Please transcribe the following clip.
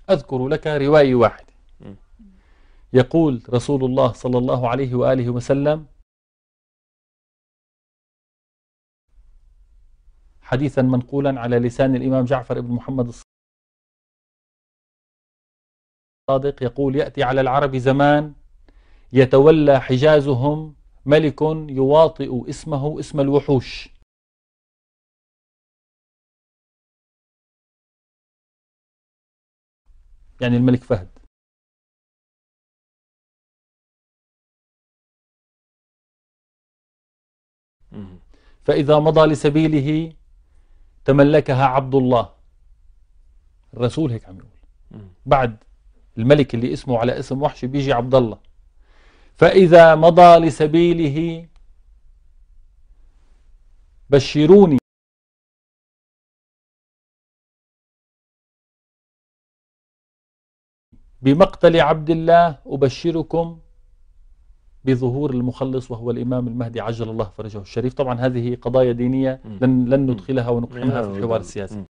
أذكر لك رواية واحدة. م. يقول رسول الله صلى الله عليه وآله وسلم حديثا منقولا على لسان الإمام جعفر بن محمد الصادق، يقول: يأتي على العرب زمان يتولى حجازهم ملك يواطئ اسمه اسم الوحوش. يعني الملك فهد. فإذا مضى لسبيله تملكها عبد الله. الرسول هيك عم يقول، بعد الملك اللي اسمه على اسم وحش بيجي عبد الله. فإذا مضى لسبيله بشروني بمقتل عبد الله، أبشركم بظهور المخلص وهو الإمام المهدي عجل الله فرجه الشريف. طبعا هذه قضايا دينية لن ندخلها ونقحمها في الحوار السياسي.